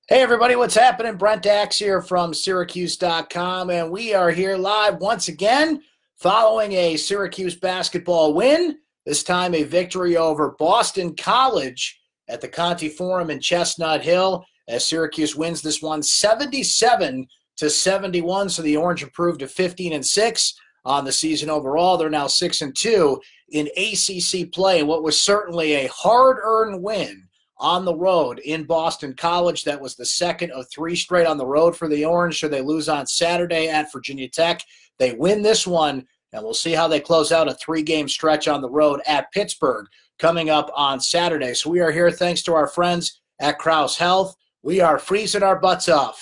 Hey everybody, what's happening? Brent Axe here from syracuse.com, and we are here live once again following a Syracuse basketball win, this time a victory over Boston College at the Conti Forum in Chestnut Hill as Syracuse wins this one 77-71. So the Orange improved to 15-6 on the season overall. They're now 6-2 in ACC play, what was certainly a hard-earned win on the road in Boston College. That was the second of three straight on the road for the Orange. So they lose on Saturday at Virginia Tech. They win this one, and we'll see how they close out a three-game stretch on the road at Pittsburgh coming up on Saturday. So we are here thanks to our friends at Krause Health. We are freezing our butts off.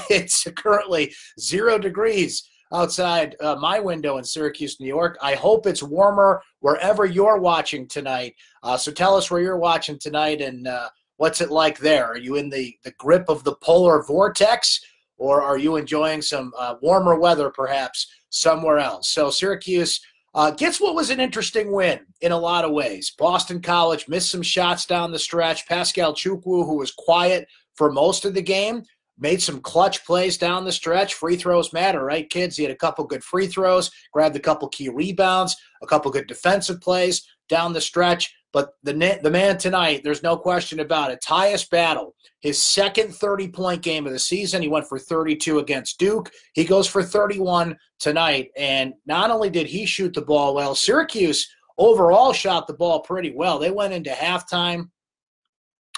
It's currently 0 degrees outside my window in Syracuse, New York. I hope it's warmer wherever you're watching tonight. So tell us where you're watching tonight and what's it like there? Are you in the grip of the polar vortex, or are you enjoying some warmer weather perhaps somewhere else? So Syracuse gets what was an interesting win in a lot of ways. Boston College missed some shots down the stretch. Pascal Chukwu, who was quiet for most of the game, made some clutch plays down the stretch. Free throws matter, right, kids? He had a couple good free throws, grabbed a couple key rebounds, a couple good defensive plays down the stretch. But the man tonight, there's no question about it, Tyus Battle, his second 30-point game of the season. He went for 32 against Duke. He goes for 31 tonight. And not only did he shoot the ball well, Syracuse overall shot the ball pretty well. They went into halftime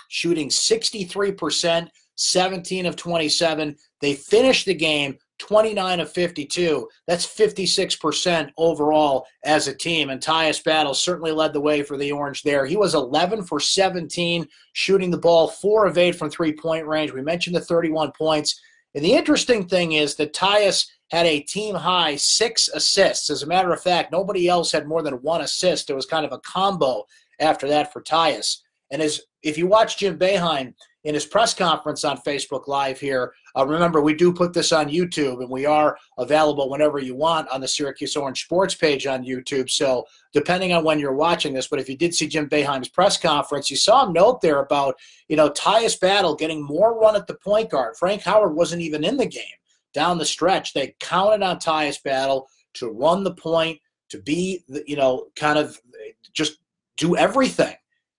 shooting 63%. 17 of 27. They finished the game 29 of 52. That's 56% overall as a team. And Tyus Battle certainly led the way for the Orange there. He was 11 for 17, shooting the ball 4 of 8 from three-point range. We mentioned the 31 points. And the interesting thing is that Tyus had a team-high 6 assists. As a matter of fact, nobody else had more than 1 assist. It was kind of a combo after that for Tyus. And if you watch Jim Boeheim in his press conference on Facebook Live here, remember, we do put this on YouTube, and we are available whenever you want on the Syracuse Orange Sports page on YouTube. So depending on when you're watching this, but if you did see Jim Boeheim's press conference, you saw him note there about, Tyus Battle getting more run at the point guard. Frank Howard wasn't even in the game down the stretch. They counted on Tyus Battle to run the point, to be, kind of just do everything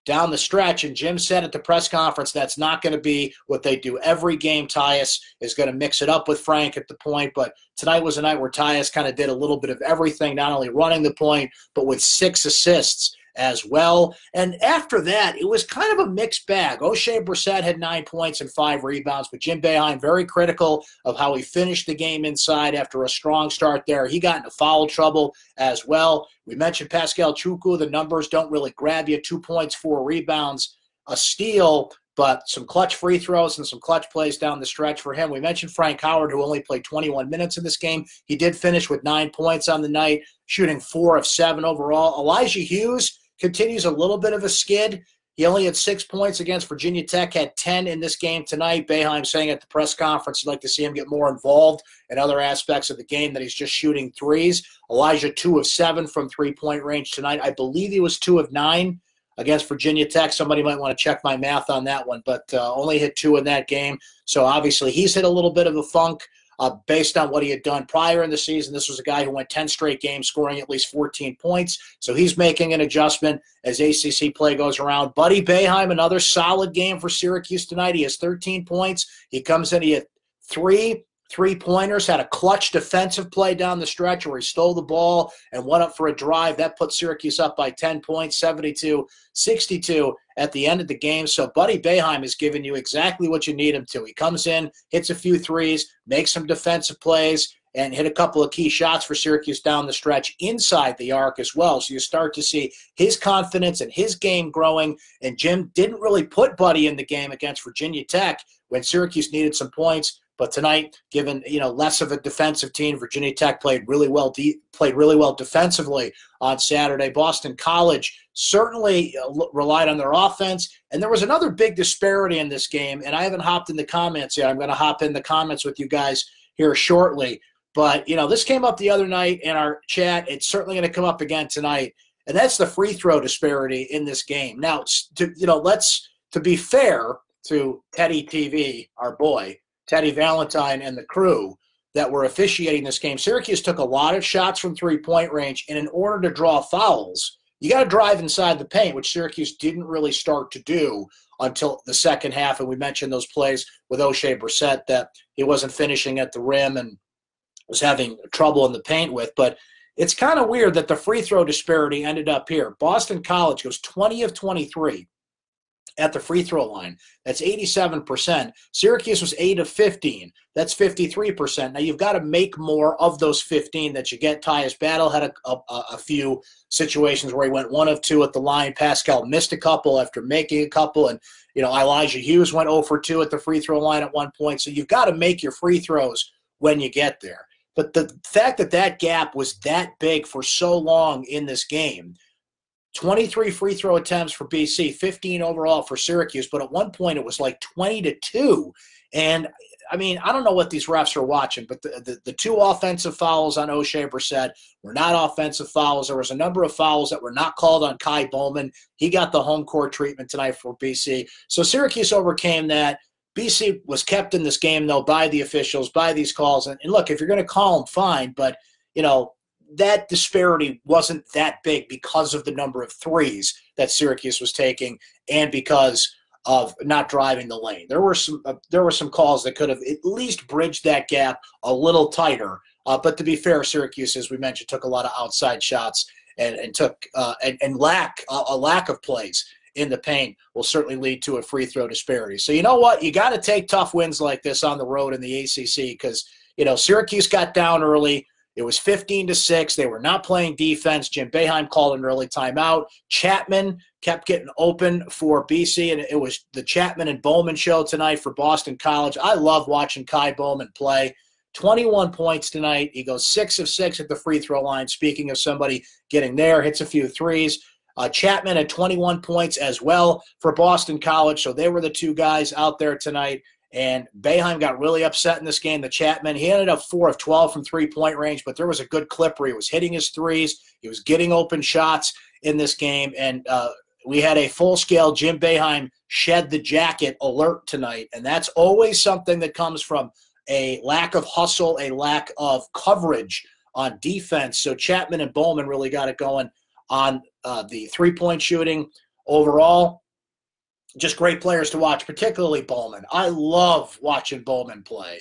down the stretch. And Jim said at the press conference that's not going to be what they do every game. Tyus is going to mix it up with Frank at the point, but tonight was a night where Tyus kind of did a little bit of everything, not only running the point, but with 6 assists as well. And after that, it was kind of a mixed bag. O'Shea Brissett had 9 points and 5 rebounds, but Jim Boeheim very critical of how he finished the game inside after a strong start there. He got into foul trouble as well. We mentioned Pascal Chukwu. The numbers don't really grab you. 2 points, 4 rebounds, a steal, but some clutch free throws and some clutch plays down the stretch for him. We mentioned Frank Howard, who only played 21 minutes in this game. He did finish with 9 points on the night, shooting 4 of 7 overall. Elijah Hughes continues a little bit of a skid. He only had 6 points against Virginia Tech, had 10 in this game tonight. Boeheim saying at the press conference he'd like to see him get more involved in other aspects of the game, that he's just shooting threes. Elijah, 2 of 7 from three-point range tonight. I believe he was 2 of 9 against Virginia Tech. Somebody might want to check my math on that one, but only hit 2 in that game. So obviously he's hit a little bit of a funk based on what he had done prior in the season. This was a guy who went 10 straight games scoring at least 14 points. So he's making an adjustment as ACC play goes around. Buddy Boeheim, another solid game for Syracuse tonight. He has 13 points. He comes in, he had 3 three-pointers, had a clutch defensive play down the stretch where he stole the ball and went up for a drive. That put Syracuse up by 10 points, 72-62 at the end of the game. So Buddy Boeheim is giving you exactly what you need him to. He comes in, hits a few threes, makes some defensive plays, and hit a couple of key shots for Syracuse down the stretch inside the arc as well. So you start to see his confidence and his game growing. And Jim didn't really put Buddy in the game against Virginia Tech when Syracuse needed some points. But tonight, given less of a defensive team, Virginia Tech played really well defensively on Saturday. Boston College certainly relied on their offense. And there was another big disparity in this game, and I haven't hopped in the comments yet. I'm going to hop in the comments with you guys here shortly. But, this came up the other night in our chat. It's certainly going to come up again tonight, and that's the free throw disparity in this game. Now, to be fair, to Teddy TV, our boy, Teddy Valentine and the crew that were officiating this game. Syracuse took a lot of shots from three-point range, and in order to draw fouls, you got to drive inside the paint, which Syracuse didn't really start to do until the second half. And we mentioned those plays with O'Shea Brissett that he wasn't finishing at the rim and was having trouble in the paint with. But it's kind of weird that the free throw disparity ended up here. Boston College goes 20 of 23 at the free throw line. That's 87%. Syracuse was 8 of 15. That's 53%. Now, you've got to make more of those 15 that you get. Tyus Battle had a few situations where he went 1 of 2 at the line. Pascal missed a couple after making a couple. And, Elijah Hughes went 0 for 2 at the free throw line at one point. So you've got to make your free throws when you get there. But the fact that that gap was that big for so long in this game, 23 free throw attempts for BC, 15 overall for Syracuse, but at one point it was like 20-2. And, I don't know what these refs are watching, but the two offensive fouls on O'Shea Brissett were not offensive fouls. There was a number of fouls that were not called on Kai Bowman. He got the home court treatment tonight for BC. So Syracuse overcame that. BC was kept in this game, though, by the officials, by these calls. And look, if you're going to call them, fine, but, that disparity wasn't that big because of the number of threes that Syracuse was taking and because of not driving the lane. There were some calls that could have at least bridged that gap a little tighter. But to be fair, Syracuse, as we mentioned, took a lot of outside shots and took a lack of plays in the paint will certainly lead to a free throw disparity. So you know what? You got to take tough wins like this on the road in the ACC because Syracuse got down early. It was 15-6. They were not playing defense. Jim Boeheim called an early timeout. Chapman kept getting open for BC, and it was the Chapman and Bowman show tonight for Boston College. I love watching Kai Bowman play. 21 points tonight. He goes 6 of 6 at the free throw line. Speaking of somebody getting there, hits a few threes. Chapman had 21 points as well for Boston College, so they were the two guys out there tonight. And Boeheim got really upset in this game. The Chapman, he ended up 4 of 12 from three-point range, but there was a good clip where he was hitting his threes. He was getting open shots in this game. And we had a full-scale Jim Boeheim shed the jacket alert tonight. And that's always something that comes from a lack of hustle, a lack of coverage on defense. So Chapman and Bowman really got it going on the three-point shooting overall. Just great players to watch, particularly Bowman. I love watching Bowman play.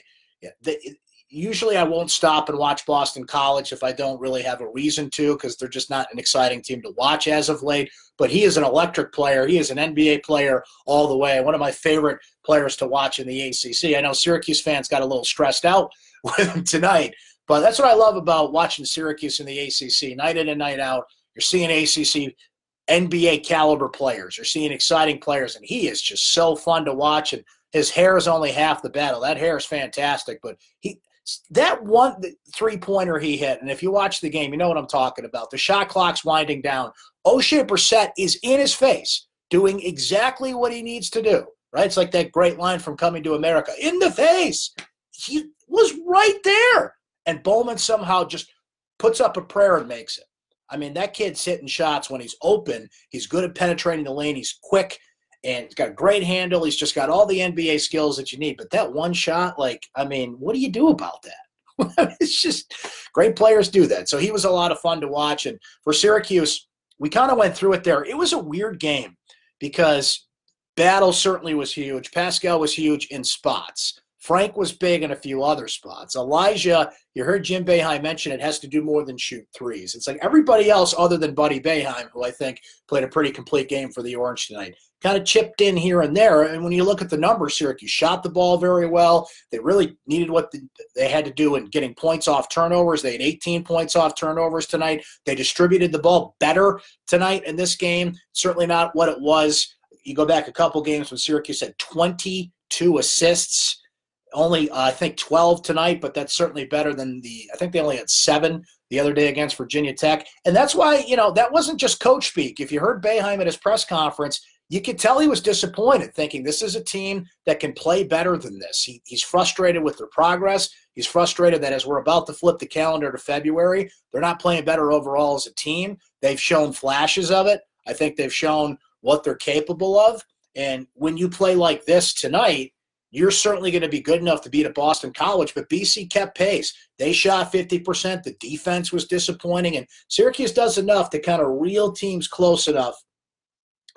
Usually I won't stop and watch Boston College if I don't really have a reason to because they're just not an exciting team to watch as of late. But he is an electric player. He is an NBA player all the way. One of my favorite players to watch in the ACC. I know Syracuse fans got a little stressed out with him tonight, but that's what I love about watching Syracuse in the ACC. Night in and night out, you're seeing ACC NBA caliber players. You're seeing exciting players, and he is just so fun to watch. And his hair is only half the battle. That hair is fantastic, but that one three-pointer he hit, and if you watch the game, you know what I'm talking about. The shot clock's winding down. O'Shea Brissett is in his face, doing exactly what he needs to do. Right? It's like that great line from Coming to America. In the face. He was right there, and Bowman somehow just puts up a prayer and makes it. That kid's hitting shots when he's open. He's good at penetrating the lane. He's quick, and he's got a great handle. He's just got all the NBA skills that you need. But that one shot, what do you do about that? It's just great players do that. So he was a lot of fun to watch. And for Syracuse, we kind of went through it there. It was a weird game because Battle certainly was huge. Pascal was huge in spots. Frank was big in a few other spots. Elijah, you heard Jim Boeheim mention it, has to do more than shoot threes. It's like everybody else other than Buddy Boeheim, who I think played a pretty complete game for the Orange tonight, kind of chipped in here and there. And when you look at the numbers, Syracuse shot the ball very well. They really needed what they had to do in getting points off turnovers. They had 18 points off turnovers tonight. They distributed the ball better tonight in this game. Certainly not what it was. You go back a couple games when Syracuse had 22 assists. Only, I think, 12 tonight, but that's certainly better than I think they only had 7 the other day against Virginia Tech. And that's why, that wasn't just coach speak. If you heard Boeheim at his press conference, you could tell he was disappointed, thinking this is a team that can play better than this. He's frustrated with their progress. He's frustrated that as we're about to flip the calendar to February, they're not playing better overall as a team. They've shown flashes of it. I think they've shown what they're capable of. And when you play like this tonight, you're certainly going to be good enough to beat a Boston College, but BC kept pace. They shot 50%. The defense was disappointing, and Syracuse does enough to kind of reel teams close enough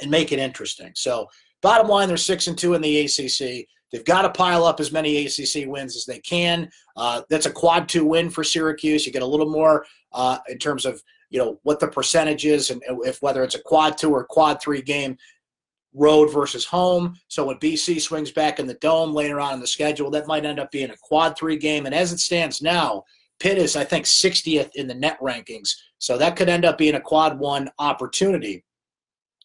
and make it interesting. So bottom line, they're 6-2 in the ACC. They've got to pile up as many ACC wins as they can. That's a quad 2 win for Syracuse. You get a little more in terms of what the percentage is, and if whether it's a quad 2 or quad 3 game, road versus home. So when BC swings back in the Dome later on in the schedule, that might end up being a quad 3 game. And as it stands now, Pitt is, I think, 60th in the net rankings. So that could end up being a quad 1 opportunity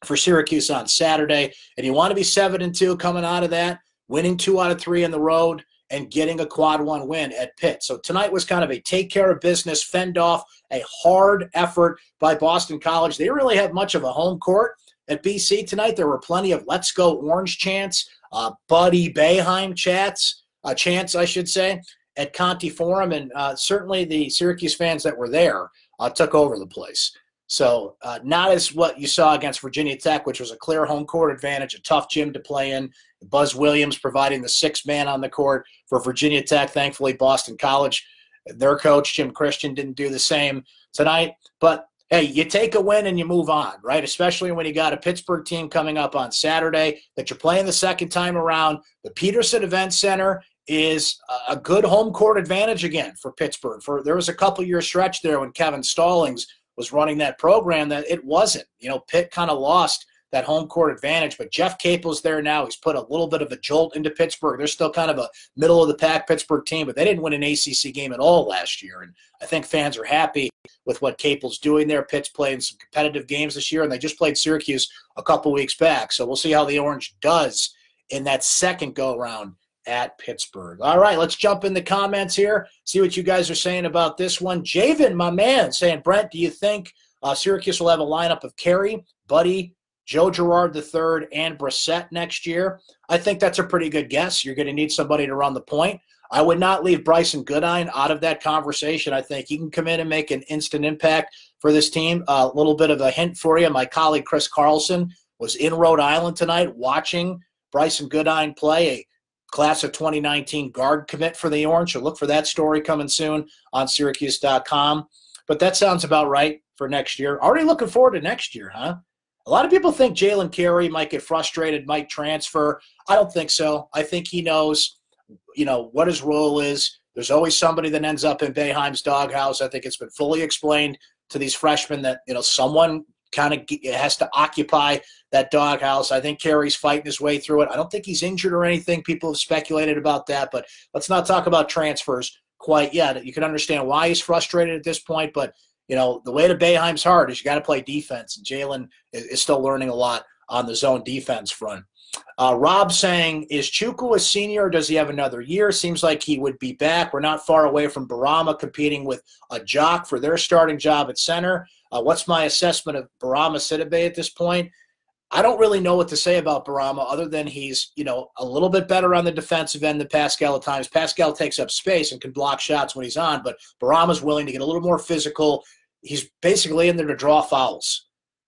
for Syracuse on Saturday. And you want to be 7-2 coming out of that, winning 2 out of 3 on the road, and getting a quad 1 win at Pitt. So tonight was kind of a take care of business, fend off a hard effort by Boston College. They didn't really have much of a home court at BC tonight. There were plenty of "Let's Go Orange" chants, Buddy Boeheim chants, I should say, at Conti Forum, and certainly the Syracuse fans that were there took over the place. So not as what you saw against Virginia Tech, which was a clear home court advantage, a tough gym to play in. Buzz Williams providing the 6th man on the court for Virginia Tech. Thankfully, Boston College, their coach, Jim Christian, didn't do the same tonight. But hey, you take a win and you move on, right? Especially when you got a Pittsburgh team coming up on Saturday that you're playing the second time around. The Peterson Event Center is a good home court advantage again for Pittsburgh. There was a couple-year stretch there when Kevin Stallings was running that program that it wasn't. Pitt kind of lost that home court advantage, but Jeff Capel's there now. He's put a little bit of a jolt into Pittsburgh. They're still kind of a middle-of-the-pack Pittsburgh team, but they didn't win an ACC game at all last year, and I think fans are happy with what Capel's doing there. Pitt's playing some competitive games this year, and they just played Syracuse a couple weeks back, so we'll see how the Orange does in that second go-around at Pittsburgh. All right, let's jump in the comments here, see what you guys are saying about this one. Javen, my man, saying, Brent, do you think Syracuse will have a lineup of Carey, Buddy, Joe Girard III, and Brissett next year? I think that's a pretty good guess. You're going to need somebody to run the point. I would not leave Bryson Goodine out of that conversation. I think he can come in and make an instant impact for this team. A little bit of a hint for you. My colleague Chris Carlson was in Rhode Island tonight watching Bryson Goodine play, a class of 2019 guard commit for the Orange. So look for that story coming soon on syracuse.com. But that sounds about right for next year. Already looking forward to next year, huh? A lot of people think Jalen Carey might get frustrated, might transfer. I don't think so. I think he knows, what his role is. There's always somebody that ends up in Boeheim's doghouse. I think it's been fully explained to these freshmen that, someone kind of has to occupy that doghouse. I think Carey's fighting his way through it. I don't think he's injured or anything. People have speculated about that, but let's not talk about transfers quite yet. You can understand why he's frustrated at this point, but the way to Boeheim's heart is you got to play defense, and Jalen is still learning a lot on the zone defense front. Rob saying, is Chukwu a senior or does he have another year? Seems like he would be back. We're not far away from Barama competing with a Jock for their starting job at center. What's my assessment of Barama Sidibe at this point? I don't really know what to say about Barama other than he's, a little bit better on the defensive end than Pascal at times. Pascal takes up space and can block shots when he's on, but Barama's willing to get a little more physical. He's basically in there to draw fouls.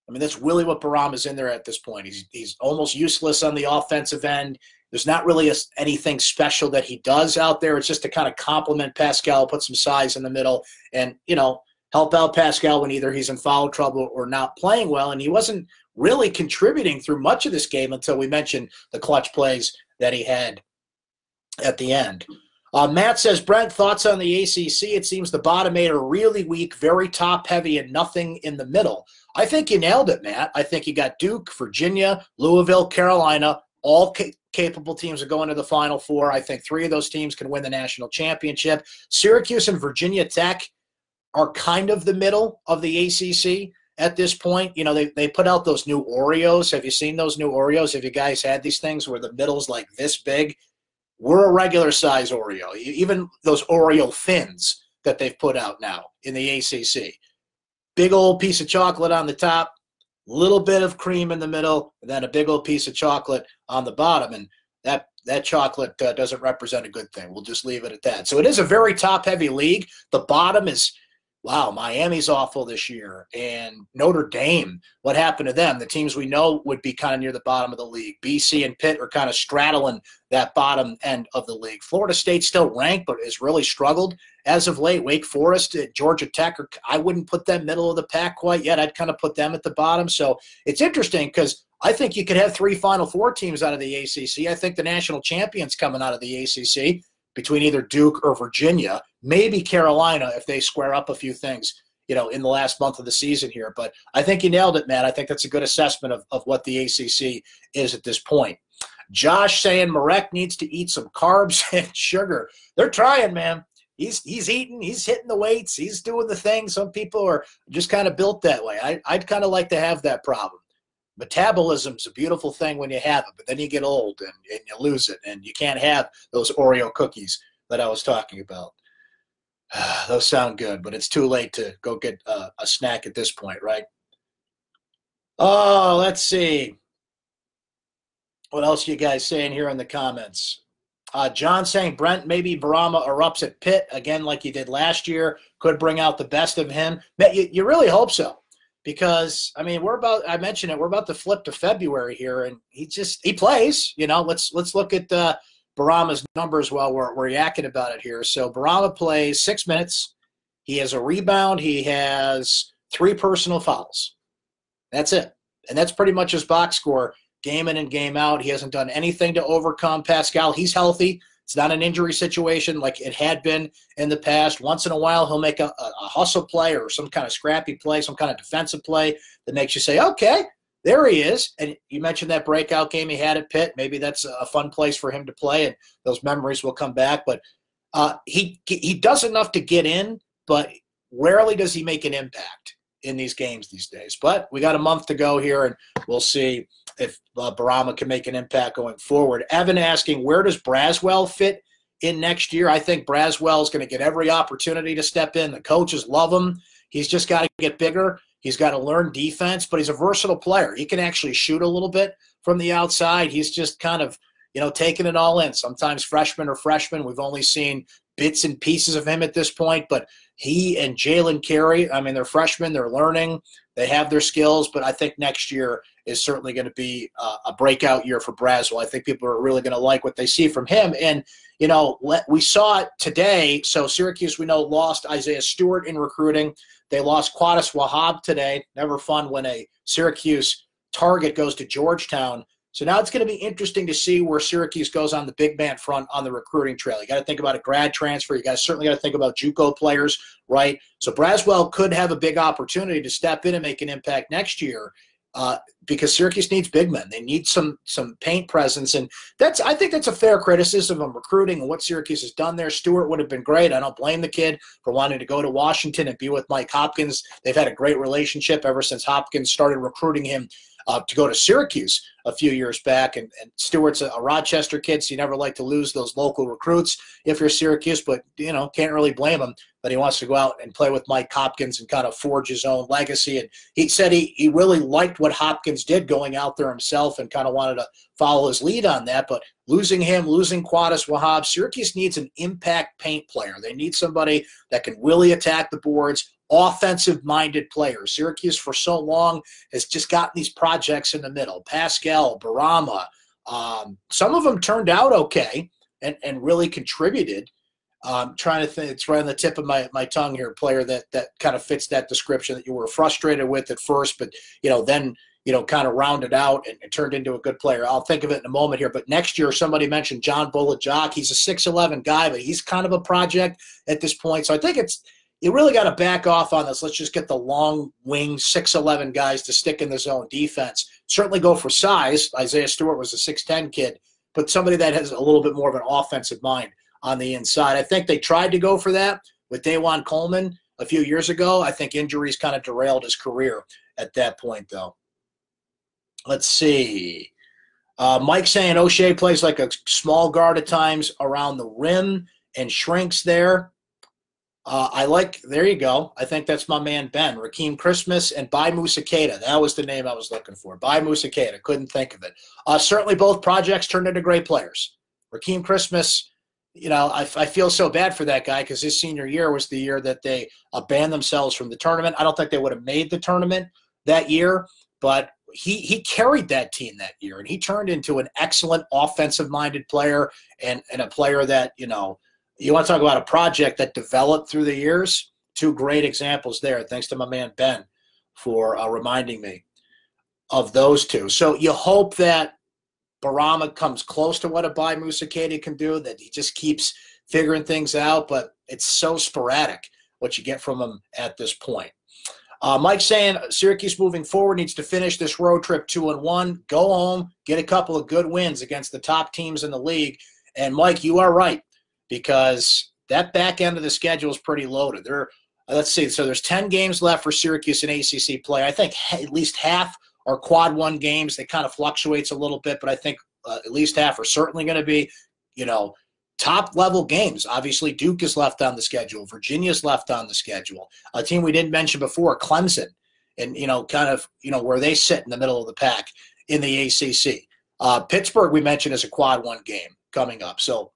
I mean, that's really what Barama's in there at this point. He's almost useless on the offensive end. There's not really anything special that he does out there. It's just to kind of complement Pascal, put some size in the middle, and, help out Pascal when either he's in foul trouble or not playing well. And he wasn't really contributing through much of this game until we mentioned the clutch plays that he had at the end. Matt says, Brent, thoughts on the ACC? It seems the bottom 8 are really weak, very top-heavy, and nothing in the middle. I think you nailed it, Matt. I think you got Duke, Virginia, Louisville, Carolina, all capable teams of going to the Final Four. I think 3 of those teams can win the national championship. Syracuse and Virginia Tech are kind of the middle of the ACC at this point. They put out those new Oreos. Have you seen those new Oreos? Have you guys had these things where the middle's like this big? We're a regular size Oreo. Even those Oreo thins that they've put out now in the ACC. Big old piece of chocolate on the top, little bit of cream in the middle, and then a big old piece of chocolate on the bottom. And that chocolate doesn't represent a good thing. We'll just leave it at that. So it is a very top-heavy league. The bottom is Wow, Miami's awful this year. And Notre Dame, what happened to them? The teams we know would be kind of near the bottom of the league. BC and Pitt are kind of straddling that bottom end of the league. Florida State's still ranked, but has really struggled as of late. Wake Forest, Georgia Tech, I wouldn't put them middle of the pack quite yet. I'd kind of put them at the bottom. So it's interesting because I think you could have 3 Final Four teams out of the ACC. I think the national champion's coming out of the ACC between either Duke or Virginia, maybe Carolina if they square up a few things, in the last month of the season here. But I think you nailed it, man. I think that's a good assessment of what the ACC is at this point. Josh saying Marek needs to eat some carbs and sugar. They're trying, man. He's eating, he's hitting the weights, he's doing the thing. Some people are just kind of built that way. I'd kind of like to have that problem. Metabolism's a beautiful thing when you have it, but then you get old and you lose it, and you can't have those Oreo cookies that I was talking about. Those sound good, but it's too late to go get a snack at this point, right? Oh, let's see. What else you guys saying here in the comments? John saying Brent, maybe Barama erupts at Pitt again like he did last year. Could bring out the best of him. You really hope so. Because, I mean, I mentioned it, we're about to flip to February here, and he plays, let's look at Barama's numbers while we're yakking about it here. So Barama plays 6 minutes. He has a rebound. He has 3 personal fouls. That's it. And that's pretty much his box score, game in and game out. He hasn't done anything to overcome Pascal. He's healthy. It's not an injury situation like it had been in the past. Once in a while, he'll make a hustle play or some kind of scrappy play, some kind of defensive play that makes you say, okay, there he is. And you mentioned that breakout game he had at Pitt. Maybe that's a fun place for him to play, and those memories will come back. But he does enough to get in, but rarely does he make an impact in these games these days. But we got a month to go here, and we'll see if Barama can make an impact going forward. Evan asking, where does Braswell fit in next year? I think Braswell is going to get every opportunity to step in. The coaches love him. He's just got to get bigger. He's got to learn defense, but he's a versatile player. He can actually shoot a little bit from the outside. He's just kind of, taking it all in. Sometimes freshman. We've only seen bits and pieces of him at this point, but he and Jalen Carey, I mean, they're freshmen. They're learning. They have their skills, but I think next year is certainly going to be a breakout year for Braswell. I think people are really going to like what they see from him. And, we saw it today. So Syracuse, we know, lost Isaiah Stewart in recruiting. They lost Qadis Wahab today. Never fun when a Syracuse target goes to Georgetown. So now it's going to be interesting to see where Syracuse goes on the big man front on the recruiting trail. You got to think about a grad transfer. You certainly got to think about JUCO players, right? So Braswell could have a big opportunity to step in and make an impact next year because Syracuse needs big men. They need some paint presence, and I think that's a fair criticism of recruiting and what Syracuse has done there. Stewart would have been great. I don't blame the kid for wanting to go to Washington and be with Mike Hopkins. They've had a great relationship ever since Hopkins started recruiting him to go to Syracuse a few years back. And Stewart's a Rochester kid, so you never like to lose those local recruits if you're Syracuse, but, can't really blame him that he wants to go out and play with Mike Hopkins and kind of forge his own legacy. And he said he really liked what Hopkins did going out there himself and kind of wanted to follow his lead on that. But losing Qadis Wahab, Syracuse needs an impact paint player. They need somebody that can really attack the boards, offensive-minded players. Syracuse for so long has just gotten these projects in the middle. Pascal, Barama, some of them turned out okay and really contributed. Trying to think, it's right on the tip of my tongue here, player that kind of fits that description that you were frustrated with at first, but, then, kind of rounded out and turned into a good player. I'll think of it in a moment here. But next year, somebody mentioned John Bullet-Jock. He's a 6'11" guy, but he's kind of a project at this point. So I think you really got to back off on this. Let's just get the long wing 6'11" guys to stick in the zone defense. Certainly go for size. Isaiah Stewart was a 6'10" kid, but somebody that has a little bit more of an offensive mind on the inside. I think they tried to go for that with Dajuan Coleman a few years ago. I think injuries kind of derailed his career at that point, though. Let's see. Mike saying O'Shea plays like a small guard at times around the rim and shrinks there. There you go. I think that's my man Ben. Rakeem Christmas and Bai Musakeda. That was the name I was looking for. Bai Musakeda. Couldn't think of it. Certainly both projects turned into great players. Rakeem Christmas, I feel so bad for that guy because his senior year was the year that they banned themselves from the tournament. I don't think they would have made the tournament that year, but he carried that team that year, and he turned into an excellent offensive-minded player and a player that, you want to talk about a project that developed through the years. Two great examples there. Thanks to my man Ben for reminding me of those two. So you hope that Barama comes close to what a Bai Musakedi can do, that he just keeps figuring things out, but it's so sporadic what you get from him at this point. Mike saying Syracuse moving forward needs to finish this road trip 2-1, go home, get a couple of good wins against the top teams in the league. And, Mike, you are right, because that back end of the schedule is pretty loaded. Let's see, so there's 10 games left for Syracuse in ACC play. I think at least half are quad one games. It kind of fluctuates a little bit, but I think at least half are certainly going to be, top-level games. Obviously, Duke is left on the schedule. Virginia's left on the schedule. A team we didn't mention before, Clemson, and, where they sit in the middle of the pack in the ACC. Pittsburgh, we mentioned, is a quad one game coming up. So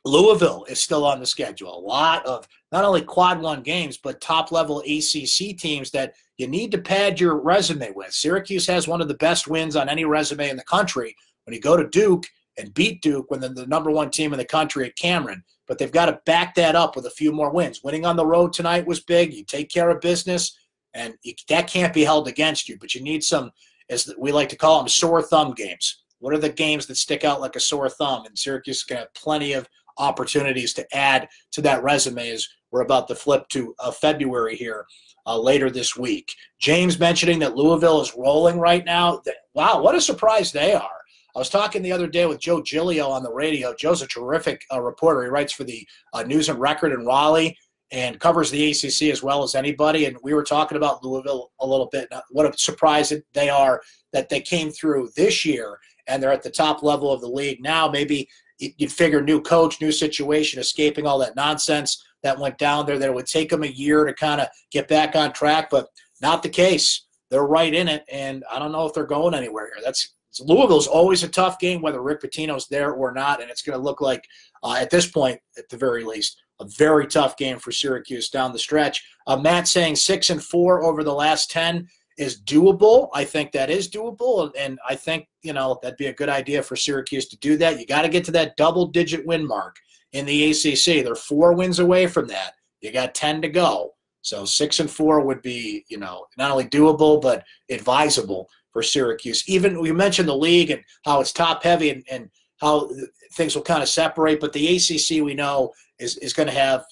Louisville is still on the schedule. A lot of not only quad one games, but top-level ACC teams that you need to pad your resume with. Syracuse has one of the best wins on any resume in the country when you go to Duke and beat Duke when they're the number one team in the country at Cameron. But they've got to back that up with a few more wins. Winning on the road tonight was big. You take care of business, and that can't be held against you. But you need some, as we like to call them, sore thumb games. What are the games that stick out like a sore thumb? And Syracuse is going to have plenty of opportunities to add to that resume as we're about to flip to February here later this week. James mentioning that Louisville is rolling right now. Wow, what a surprise they are. I was talking the other day with Joe Giglio on the radio. Joe's a terrific reporter. He writes for the News and Record in Raleigh and covers the ACC as well as anybody. And we were talking about Louisville a little bit. What a surprise they are that they came through this year and they're at the top level of the league now. Maybe you'd figure new coach, new situation, escaping all that nonsense that went down there, that it would take them a year to kind of get back on track, but not the case. They're right in it, and I don't know if they're going anywhere here. Louisville's always a tough game, whether Rick Pitino's there or not, and it's going to look like, at this point, at the very least, a very tough game for Syracuse down the stretch. Matt saying 6-4 over the last 10 is doable. I think that is doable, and I think, that'd be a good idea for Syracuse to do that. You got to get to that double-digit win mark in the ACC. They're 4 wins away from that. You got 10 to go. So 6-4 would be, not only doable, but advisable for Syracuse. Even we mentioned the league and how it's top-heavy and how things will kind of separate, but the ACC we know is going to have,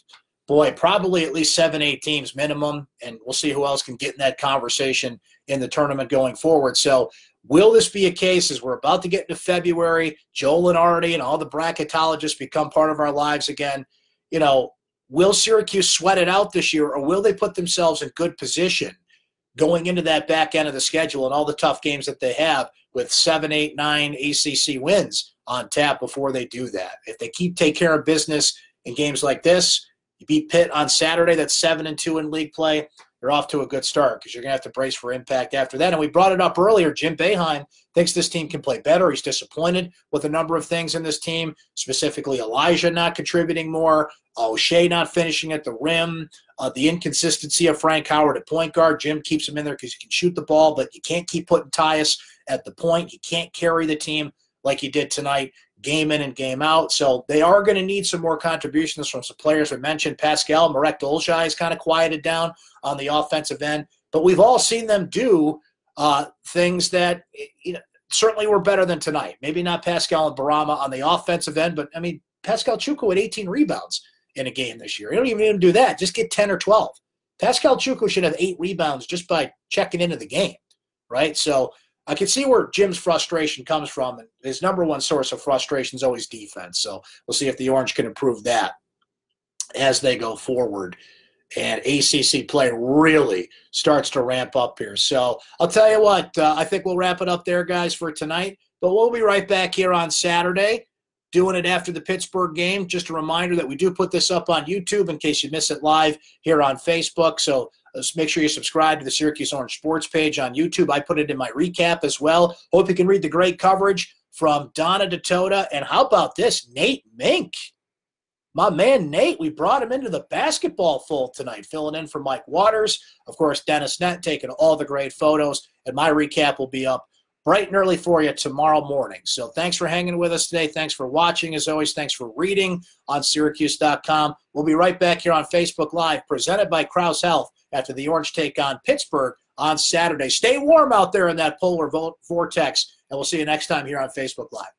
probably at least 7-8 teams minimum, and we'll see who else can get in that conversation in the tournament going forward. So will this be a case as we're about to get into February, Joel and Artie and all the bracketologists become part of our lives again? Will Syracuse sweat it out this year, or will they put themselves in good position going into that back end of the schedule and all the tough games that they have with 7, 8, 9 ACC wins on tap before they do that? If they take care of business in games like this, you beat Pitt on Saturday, that's 7-2 in league play, you're off to a good start because you're going to have to brace for impact after that. And we brought it up earlier. Jim Boeheim thinks this team can play better. He's disappointed with a number of things in this team, specifically Elijah not contributing more, O'Shea not finishing at the rim, the inconsistency of Frank Howard at point guard. Jim keeps him in there because he can shoot the ball, but you can't keep putting Tyus at the point. He can't carry the team like he did tonight, game in and game out. So they are going to need some more contributions from some players. We mentioned Pascal. Marek Dolzhai is kind of quieted down on the offensive end. But we've all seen them do things that certainly were better than tonight. Maybe not Pascal and Barama on the offensive end, but, Pascal Chukwu had 18 rebounds in a game this year. You don't even do that. Just get 10 or 12. Pascal Chukwu should have 8 rebounds just by checking into the game, right? So I can see where Jim's frustration comes from, and his number one source of frustration is always defense. So we'll see if the Orange can improve that as they go forward. And ACC play really starts to ramp up here. So I'll tell you what, I think we'll wrap it up there, guys, for tonight. But we'll be right back here on Saturday, doing it after the Pittsburgh game. Just a reminder that we do put this up on YouTube in case you miss it live here on Facebook. So let's make sure you subscribe to the Syracuse Orange Sports page on YouTube. I put it in my recap as well. Hope you can read the great coverage from Donna DeToda. And how about this? Nate Mink My man Nate, we brought him into the basketball fold tonight, filling in for Mike Waters. Of course, Dennis Nett taking all the great photos, and my recap will be up bright and early for you tomorrow morning. So thanks for hanging with us today. Thanks for watching, as always. Thanks for reading on syracuse.com. We'll be right back here on Facebook Live, presented by Krause Health, after the Orange take on Pittsburgh on Saturday. Stay warm out there in that polar vortex, and we'll see you next time here on Facebook Live.